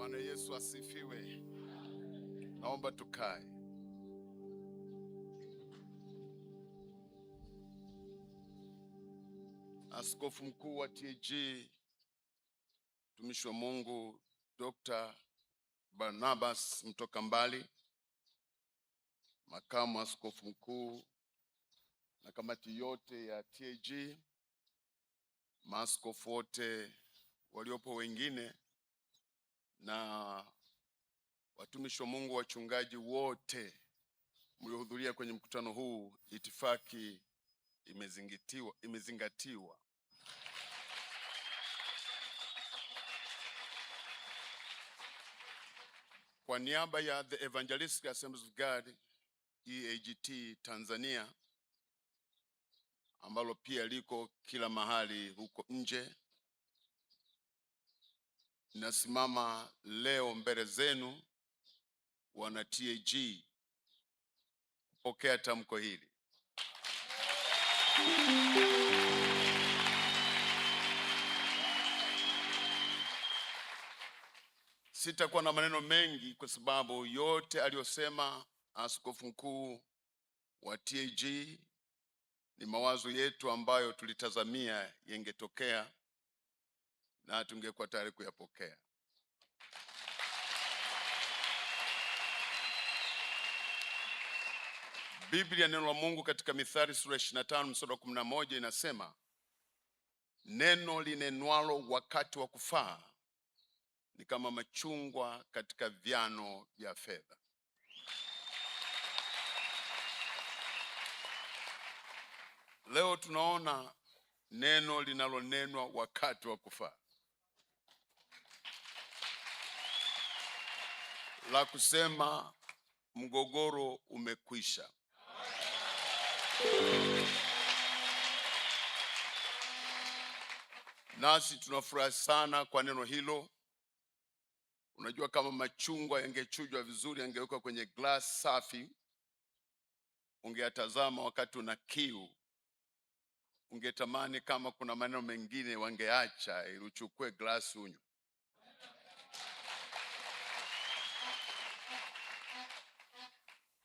Bwana Yesu asifiwe. Naomba tukae. Askofu mkuu wa TAG, mtumishi wa Mungu Dr. Barnabas Mtokambali, makamu askofu mkuu na kamati yote ya TAG, maaskofu wote waliopo wengine na watumishi wa Mungu, wachungaji wote mliohudhuria kwenye mkutano huu, itifaki imezingatiwa. Kwa niaba ya The Evangelistic Assemblies of God EAGT Tanzania, ambalo pia liko kila mahali huko nje, nasimama leo mbele zenu wana TAG kupokea tamko hili. Sitakuwa na maneno mengi kwa sababu yote aliyosema askofu mkuu wa TAG ni mawazo yetu ambayo tulitazamia yangetokea na tungekuwa tayari kuyapokea. Biblia, neno la Mungu, katika Mithali sura 25 mstari wa 11 inasema, neno linenwalo wakati wa kufaa ni kama machungwa katika vyano vya fedha. Leo tunaona neno linalonenwa wakati wa kufaa, la kusema mgogoro umekwisha. Nasi tunafurahi sana kwa neno hilo. Unajua, kama machungwa yangechujwa vizuri, yangewekwa kwenye glass safi, ungeyatazama wakati una kiu, ungetamani kama kuna maneno mengine wangeacha ili uchukue glass unywe.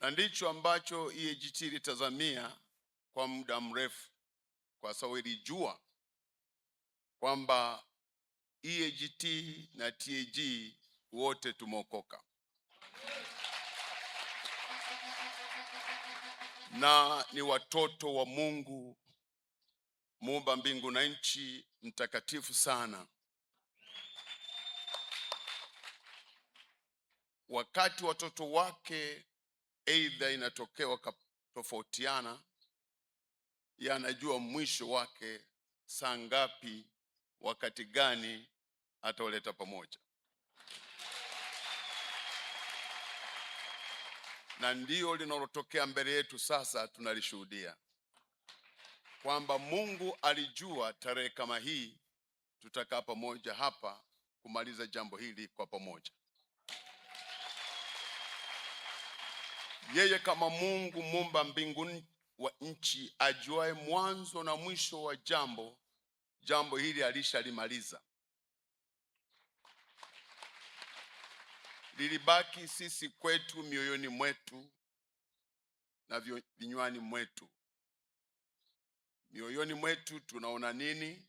Na ndicho ambacho EAGT ilitazamia kwa muda mrefu, kwa sababu ilijua kwamba EAGT na TAG wote tumeokoka, na ni watoto wa Mungu muumba mbingu na nchi, mtakatifu sana. Wakati watoto wake aidha inatokea wakatofautiana, yanajua mwisho wake saa ngapi, wakati gani atawaleta pamoja. Na ndio linalotokea mbele yetu sasa. Tunalishuhudia kwamba Mungu alijua tarehe kama hii tutakaa pamoja hapa kumaliza jambo hili kwa pamoja. Yeye kama Mungu muumba mbingu wa nchi, ajuaye mwanzo na mwisho wa jambo hili alishalimaliza. Lilibaki sisi kwetu, mioyoni mwetu na vinywani mwetu. Mioyoni mwetu tunaona nini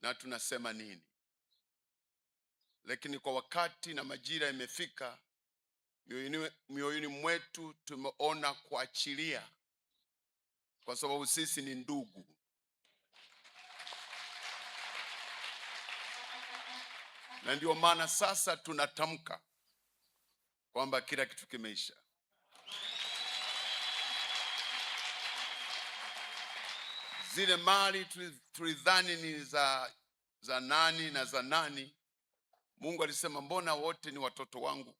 na tunasema nini, lakini kwa wakati na majira imefika, mioyoni mwetu tumeona kuachilia, kwa sababu sisi ni ndugu. Na ndio maana sasa tunatamka kwamba kila kitu kimeisha. Zile mali tulidhani ni za nani na za nani, Mungu alisema mbona wote ni watoto wangu?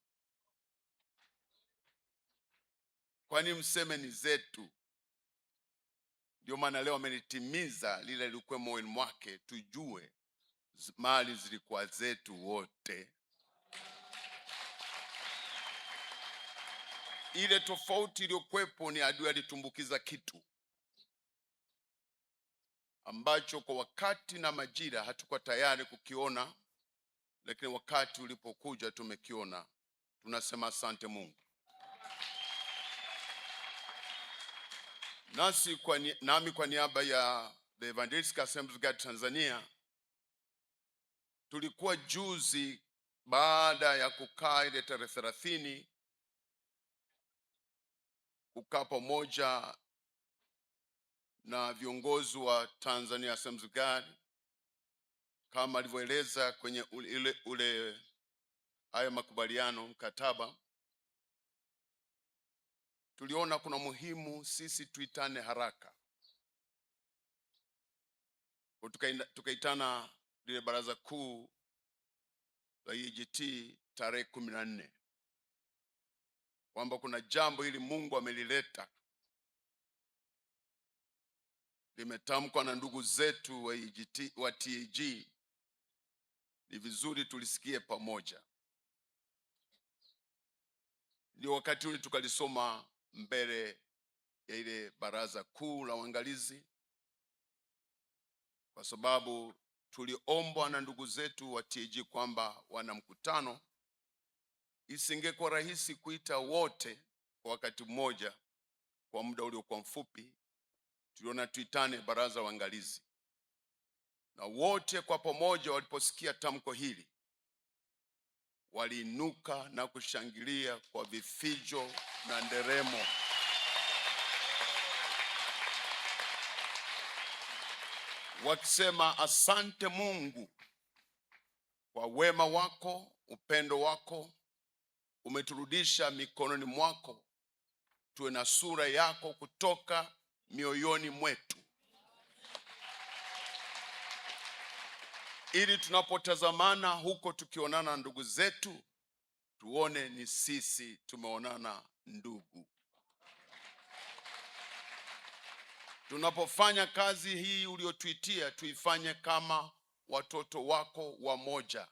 Kwani mseme ni zetu? Ndio maana leo amenitimiza lile lilikuwa moyoni mwake, tujue mali zilikuwa zetu wote. Ile tofauti iliyokuwepo ni adui alitumbukiza kitu ambacho kwa wakati na majira hatukuwa tayari kukiona, lakini wakati ulipokuja tumekiona. Tunasema asante Mungu. Nami kwa niaba ya The Evangelical Assemblies of God Tanzania, tulikuwa juzi baada ya kukaa ile tarehe 30 kukaa pamoja na viongozi wa Tanzania Assemblies of God kama alivyoeleza kwenye haya makubaliano, mkataba. Tuliona kuna muhimu sisi tuitane haraka. Tukaitana lile baraza kuu la EAGT tarehe 14, kwamba kuna jambo hili Mungu amelileta, limetamkwa na ndugu zetu wa EAGT, wa TAG. Ni vizuri tulisikie pamoja. Ndio wakati ule tukalisoma mbele ya ile baraza kuu la uangalizi, kwa sababu tuliombwa na ndugu zetu wa TAG kwamba wana mkutano. Isingekuwa rahisi kuita wote kwa wakati mmoja kwa muda uliokuwa mfupi. Tuliona tuitane baraza uangalizi, na wote kwa pamoja waliposikia tamko hili waliinuka na kushangilia kwa vifijo na nderemo, wakisema asante Mungu kwa wema wako, upendo wako. Umeturudisha mikononi mwako, tuwe na sura yako kutoka mioyoni mwetu, ili tunapotazamana huko tukionana ndugu zetu, tuone ni sisi tumeonana ndugu. Tunapofanya kazi hii uliotuitia, tuifanye kama watoto wako wamoja,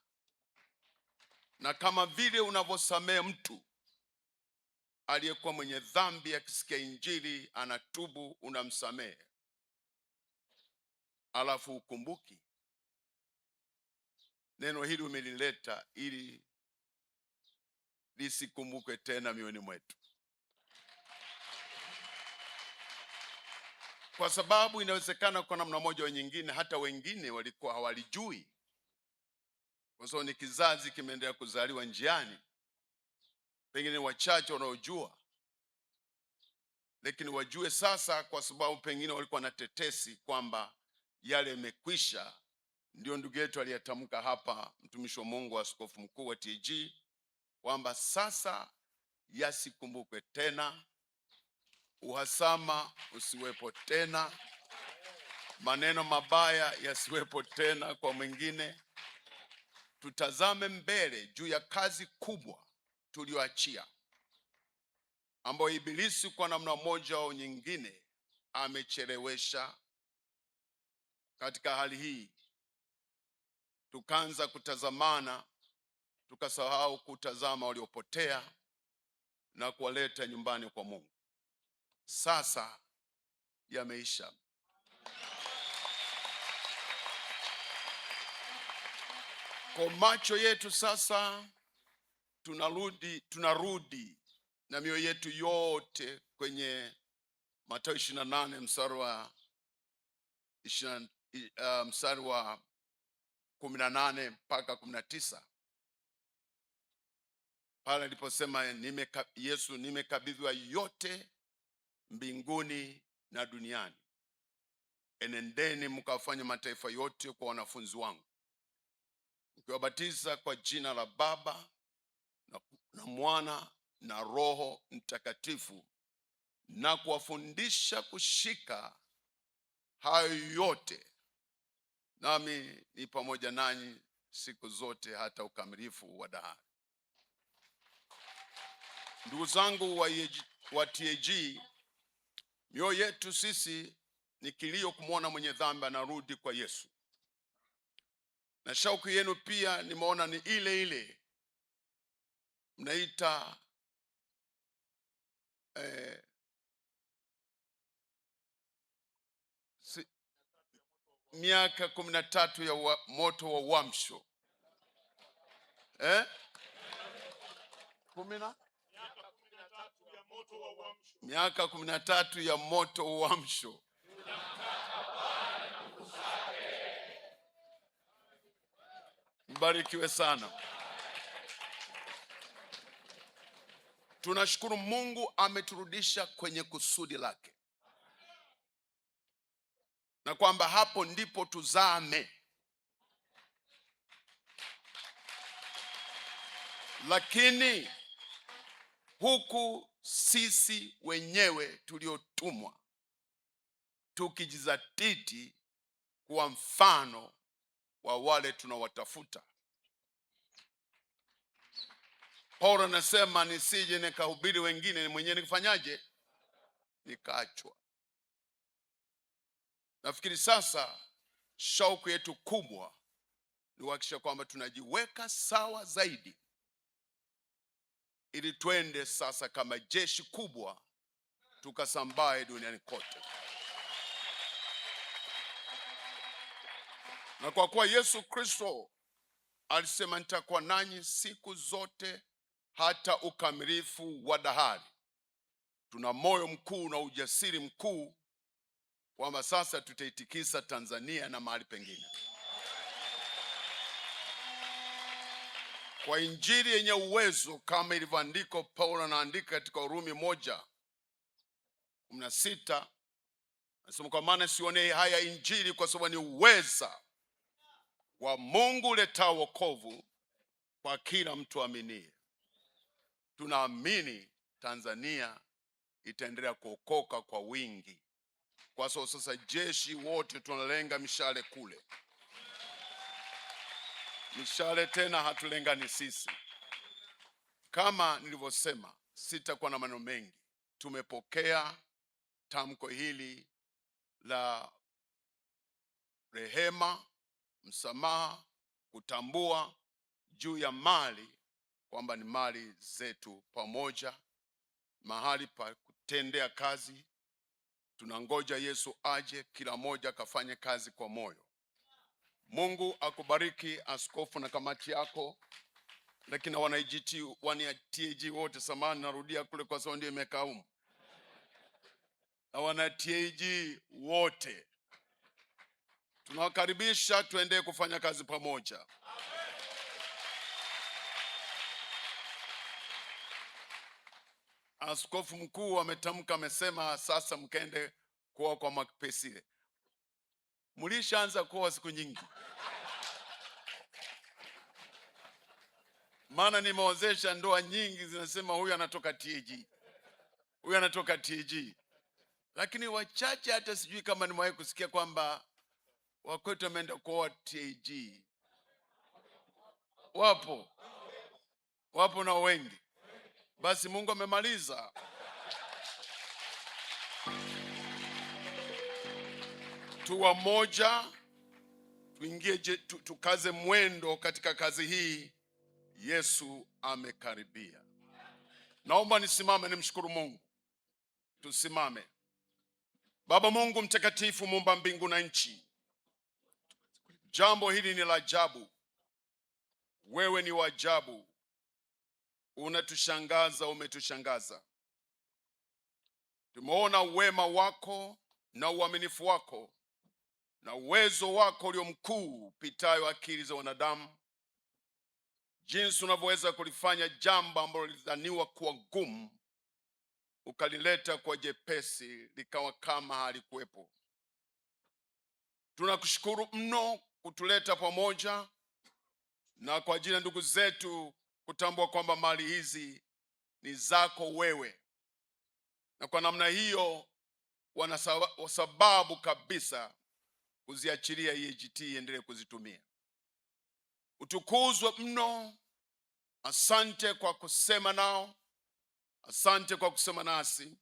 na kama vile unavyosamehe mtu aliyekuwa mwenye dhambi, akisikia injili anatubu, unamsamehe, alafu ukumbuki. Neno hili umelileta ili lisikumbukwe tena mioyoni mwetu, kwa sababu inawezekana kwa namna moja au nyingine hata wengine walikuwa hawalijui, kwa sababu ni kizazi kimeendelea kuzaliwa njiani. Pengine wachache wanaojua, lakini wajue sasa, kwa sababu pengine walikuwa na tetesi kwamba yale yamekwisha. Ndio ndugu yetu aliyetamka hapa, mtumishi wa Mungu, askofu mkuu wa TAG, kwamba sasa yasikumbukwe tena, uhasama usiwepo tena, maneno mabaya yasiwepo tena kwa mwingine. Tutazame mbele juu ya kazi kubwa tulioachia, ambayo ibilisi kwa namna moja au nyingine amechelewesha. Katika hali hii tukaanza kutazamana, tukasahau kutazama waliopotea na kuwaleta nyumbani kwa Mungu. Sasa yameisha. Kwa macho yetu sasa tunarudi na mioyo yetu yote kwenye Mathayo 28 mstari wa 18 mpaka 19, pale aliposema Yesu, nimekabidhiwa yote mbinguni na duniani. Enendeni mkawafanye mataifa yote kwa wanafunzi wangu, mkiwabatiza kwa jina la Baba na Mwana na Roho Mtakatifu, na kuwafundisha kushika hayo yote, nami ni pamoja nanyi siku zote hata ukamilifu wa dahari. Ndugu zangu wa TAG, mioyo yetu sisi ni kilio kumwona mwenye dhambi anarudi kwa Yesu, na shauku yenu pia nimeona ni ile ile. Mnaita miaka 13 ya moto wa uamsho. Miaka 13 ya moto uamsho. Mbarikiwe sana. Tunashukuru Mungu ameturudisha kwenye kusudi lake, na kwamba hapo ndipo tuzame. Lakini huku sisi wenyewe tuliotumwa tukijizatiti kuwa mfano wa wale tunawatafuta. Paulo anasema nisije nikahubiri wengine, mwenyewe nifanyaje? Nikaachwa. Nafikiri sasa shauku yetu kubwa ni kuhakikisha kwamba tunajiweka sawa zaidi, ili twende sasa kama jeshi kubwa tukasambae duniani kote. Na kwa kuwa Yesu Kristo alisema nitakuwa nanyi siku zote hata ukamilifu wa dahari, tuna moyo mkuu na ujasiri mkuu kwamba sasa tutaitikisa Tanzania na mahali pengine kwa injili yenye uwezo, kama ilivyoandikwa. Paulo anaandika katika Warumi 1:16, anasema kwa maana sionei haya injili, kwa sababu ni uweza wa Mungu uletao wokovu kwa kila mtu aminiye. Tunaamini Tanzania itaendelea kuokoka kwa wingi, kwa sababu sasa jeshi wote tunalenga mishale kule. Mishale tena hatulengani sisi. Kama nilivyosema, sitakuwa na maneno mengi. Tumepokea tamko hili la rehema, msamaha, kutambua juu ya mali kwamba ni mali zetu pamoja, mahali pa kutendea kazi. Tunangoja Yesu aje, kila moja kafanye kazi kwa moyo. Mungu akubariki askofu na kamati yako, lakini wana TAG wote, samahani narudia kule kwa sababu ndio imekaa huko, na wana TAG wote tunawakaribisha tuendelee kufanya kazi pamoja. Askofu mkuu ametamka, amesema sasa mkaende kuoa kwa mapesile. Mlishaanza kuoa siku nyingi, maana nimeozesha ndoa nyingi zinasema huyu anatoka TAG, huyu anatoka TAG, lakini wachache hata sijui kama nimewahi kusikia kwamba wakwetu wameenda kuoa TAG. Wapo na wengi. Basi Mungu amemaliza. Tuwa moja, tuingie, tukaze mwendo katika kazi hii. Yesu amekaribia. Naomba nisimame nimshukuru Mungu. Tusimame. Baba Mungu mtakatifu, muumba mbingu na nchi, jambo hili ni la ajabu. Wewe ni wa ajabu. Unatushangaza, umetushangaza. Tumeona wema wako na uaminifu wako na uwezo wako ulio mkuu pitayo akili za wanadamu, jinsi unavyoweza kulifanya jambo ambalo lilidhaniwa kuwa gumu ukalileta kwa jepesi likawa kama halikuwepo. Tunakushukuru mno kutuleta pamoja, na kwa ajili ya ndugu zetu kutambua kwamba mali hizi ni zako wewe, na kwa namna hiyo wana sababu kabisa kuziachilia EAGT iendelee kuzitumia. Utukuzwe mno. Asante kwa kusema nao, asante kwa kusema nasi.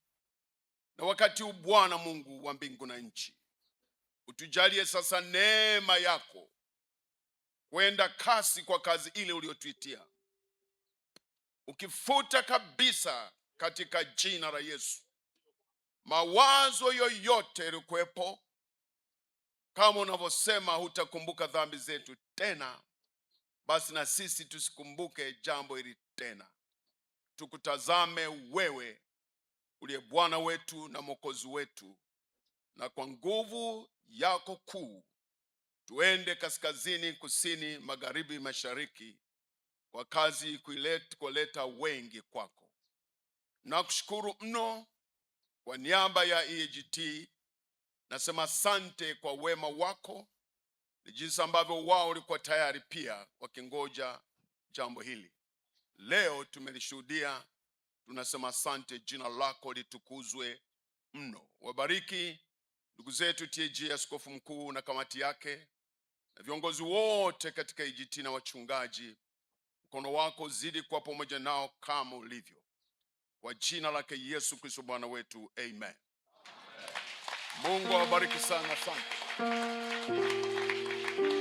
Na wakati huu Bwana Mungu wa mbingu na nchi, utujalie sasa neema yako kwenda kasi kwa kazi ile uliyotuitia, ukifuta kabisa katika jina la Yesu mawazo yoyote yalikuwepo, kama unavyosema hutakumbuka dhambi zetu tena, basi na sisi tusikumbuke jambo hili tena. Tukutazame wewe uliye Bwana wetu na Mwokozi wetu, na kwa nguvu yako kuu tuende kaskazini, kusini, magharibi, mashariki, kwa kazi kuleta wengi kwako. Nakushukuru mno kwa niaba ya EAGT. Nasema asante kwa wema wako, ni jinsi ambavyo wao walikuwa tayari pia wakingoja jambo hili. Leo tumelishuhudia, tunasema asante, jina lako litukuzwe mno. Wabariki ndugu zetu TAG, askofu mkuu na kamati yake na viongozi wote katika EAGT na wachungaji. Mkono wako zidi kuwa pamoja nao kama ulivyo, kwa jina lake Yesu Kristo Bwana wetu, amen. Mungu awabariki sana. Asante.